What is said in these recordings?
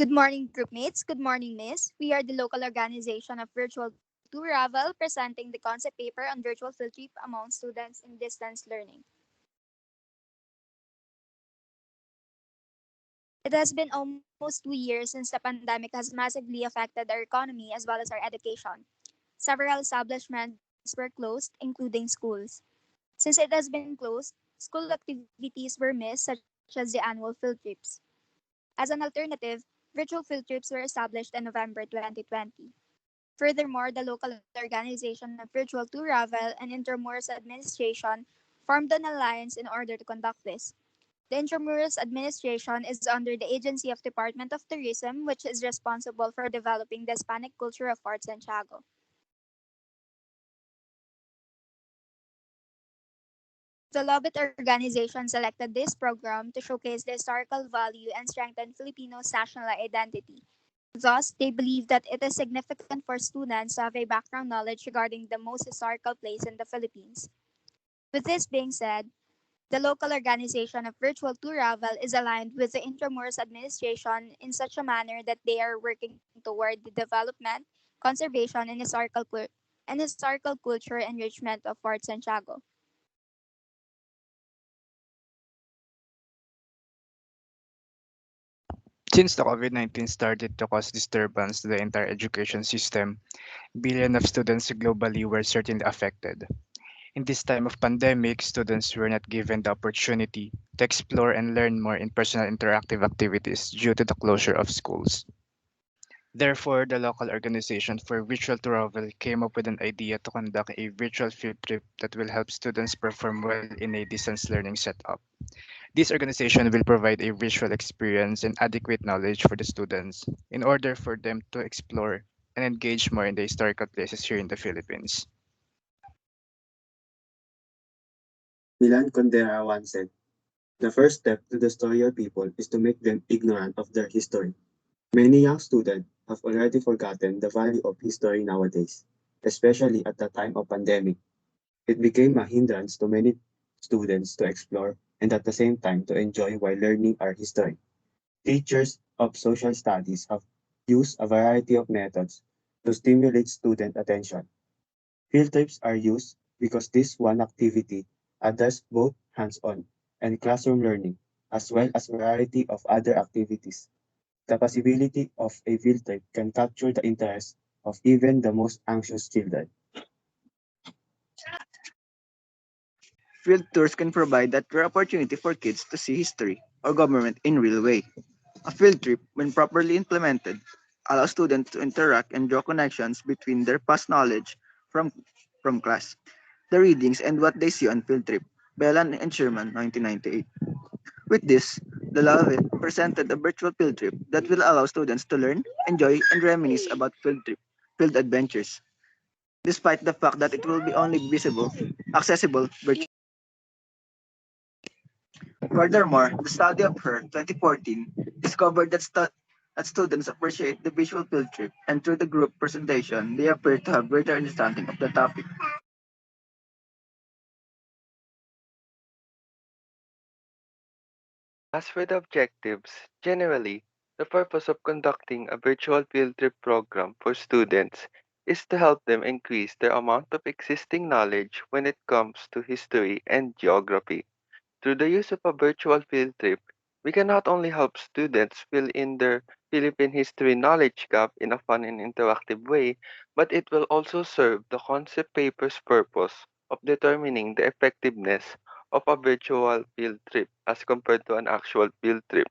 Good morning, groupmates. Good morning, Miss. We are the local organization of Virtual to Ravel, presenting the concept paper on virtual field trip among students in distance learning. It has been almost 2 years since the pandemic has massively affected our economy as well as our education. Several establishments were closed, including schools. Since it has been closed, school activities were missed, such as the annual field trips. As an alternative, virtual field trips were established in November 2020. Furthermore, the local organization of Virtual to Ravel and Intramuros Administration formed an alliance in order to conduct this. The Intramuros Administration is under the agency of Department of Tourism, which is responsible for developing the Hispanic culture of Fort Santiago. The Lobit organization selected this program to showcase the historical value and strengthen Filipinos' national identity. Thus, they believe that it is significant for students to have a background knowledge regarding the most historical place in the Philippines. With this being said, the local organization of Virtual to Ravel is aligned with the Intramuros administration in such a manner that they are working toward the development, conservation, and historical culture enrichment of Fort Santiago. Since the COVID-19 started to cause disturbance to the entire education system, billions of students globally were certainly affected. In this time of pandemic, students were not given the opportunity to explore and learn more in personal interactive activities due to the closure of schools. Therefore, the local organization for virtual travel came up with an idea to conduct a virtual field trip that will help students perform well in a distance learning setup. This organization will provide a visual experience and adequate knowledge for the students in order for them to explore and engage more in the historical places here in the Philippines. Milan Kundera once said, "The first step to destroy your people is to make them ignorant of their history." Many young students have already forgotten the value of history nowadays, especially at the time of pandemic. It became a hindrance to many students to explore and at the same time to enjoy while learning our history. Teachers of social studies have used a variety of methods to stimulate student attention. Field trips are used because this one activity addresses both hands-on and classroom learning, as well as a variety of other activities. The possibility of a field trip can capture the interest of even the most anxious children. Field tours can provide that rare opportunity for kids to see history or government in real way. A field trip, when properly implemented, allows students to interact and draw connections between their past knowledge from, from class, the readings, and what they see on field trip. Bellan and Sherman, 1998. With this, the Lovett presented a virtual field trip that will allow students to learn, enjoy, and reminisce about field adventures, despite the fact that it will be only accessible virtually. Furthermore, the study of her 2014 discovered that students appreciate the visual field trip, and through the group presentation, they appear to have greater understanding of the topic. As for the objectives, generally, the purpose of conducting a virtual field trip program for students is to help them increase their amount of existing knowledge when it comes to history and geography. Through the use of a virtual field trip, we can not only help students fill in their Philippine history knowledge gap in a fun and interactive way, but it will also serve the concept paper's purpose of determining the effectiveness of a virtual field trip as compared to an actual field trip.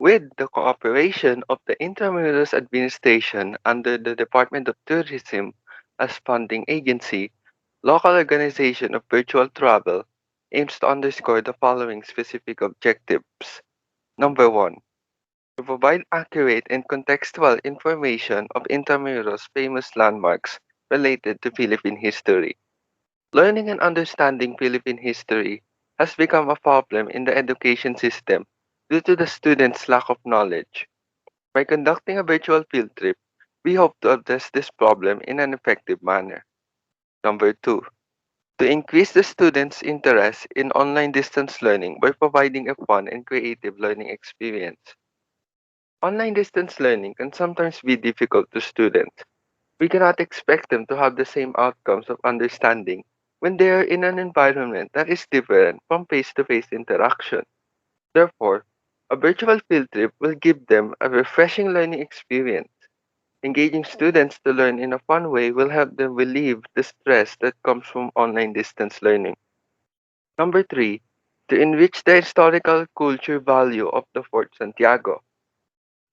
With the cooperation of the Intramuros Administration under the Department of Tourism as funding agency, local organization of virtual travel aims to underscore the following specific objectives. Number one, to provide accurate and contextual information of Intramuros famous landmarks related to Philippine history. Learning and understanding Philippine history has become a problem in the education system due to the students' lack of knowledge. By conducting a virtual field trip, we hope to address this problem in an effective manner. Number two, to increase the students' interest in online distance learning by providing a fun and creative learning experience. Online distance learning can sometimes be difficult to students. We cannot expect them to have the same outcomes of understanding when they are in an environment that is different from face to face interaction. Therefore, a virtual field trip will give them a refreshing learning experience. Engaging students to learn in a fun way will help them relieve the stress that comes from online distance learning. Number three, to enrich the historical culture value of the Fort Santiago.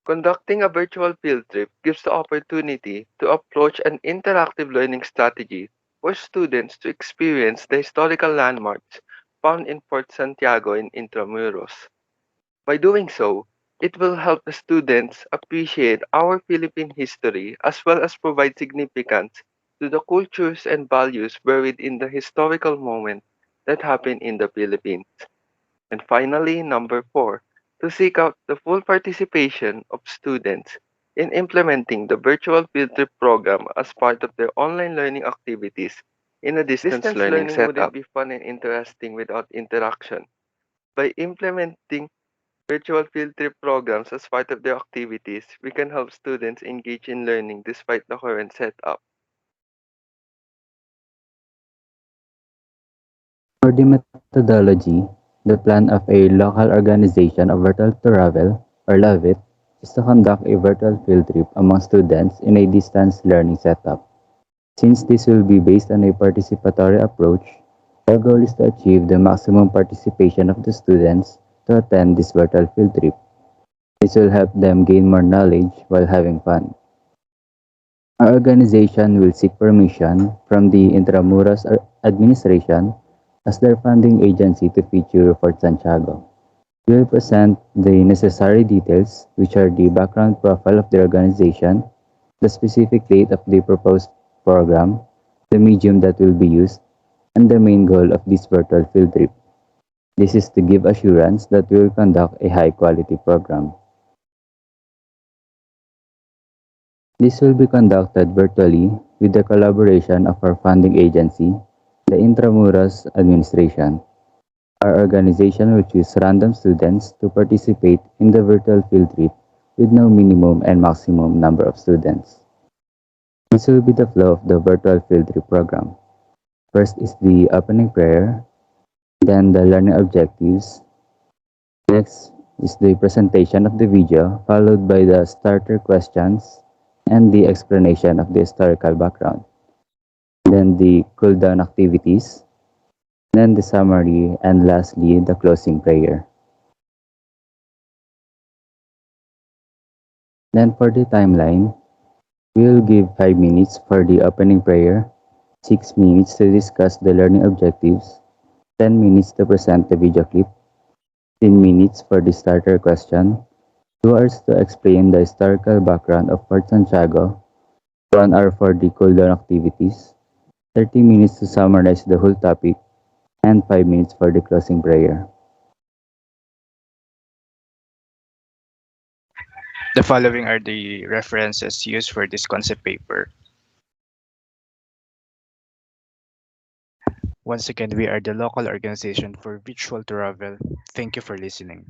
Conducting a virtual field trip gives the opportunity to approach an interactive learning strategy for students to experience the historical landmarks found in Fort Santiago in Intramuros. By doing so, it will help the students appreciate our Philippine history as well as provide significance to the cultures and values buried in the historical moment that happened in the Philippines. And finally, number four, to seek out the full participation of students in implementing the virtual field trip program as part of their online learning activities in a distance learning wouldn't be fun and interesting without interaction. By implementing virtual field trip programs as part of their activities, we can help students engage in learning despite the current setup. For the methodology, the plan of a local organization of virtual travel, or LOVIT, is to conduct a virtual field trip among students in a distance learning setup. Since this will be based on a participatory approach, our goal is to achieve the maximum participation of the students to attend this virtual field trip. This will help them gain more knowledge while having fun. Our organization will seek permission from the Intramuros administration as their funding agency to feature Fort Santiago. We will present the necessary details, which are the background profile of the organization, the specific date of the proposed program, the medium that will be used, and the main goal of this virtual field trip. This is to give assurance that we will conduct a high quality program. This will be conducted virtually with the collaboration of our funding agency, the Intramuros Administration. Our organization will choose random students to participate in the virtual field trip with no minimum and maximum number of students. This will be the flow of the virtual field trip program. First is the opening prayer, then the learning objectives. Next is the presentation of the video, followed by the starter questions and the explanation of the historical background. Then the cool down activities, then the summary, and lastly, the closing prayer. Then for the timeline, we will give 5 minutes for the opening prayer, 6 minutes to discuss the learning objectives, 10 minutes to present the video clip, 10 minutes for the starter question, 2 hours to explain the historical background of Fort Santiago, 1 hour for the cool down activities, 30 minutes to summarize the whole topic, and 5 minutes for the closing prayer. The following are the references used for this concept paper. Once again, we are the local organization for virtual travel. Thank you for listening.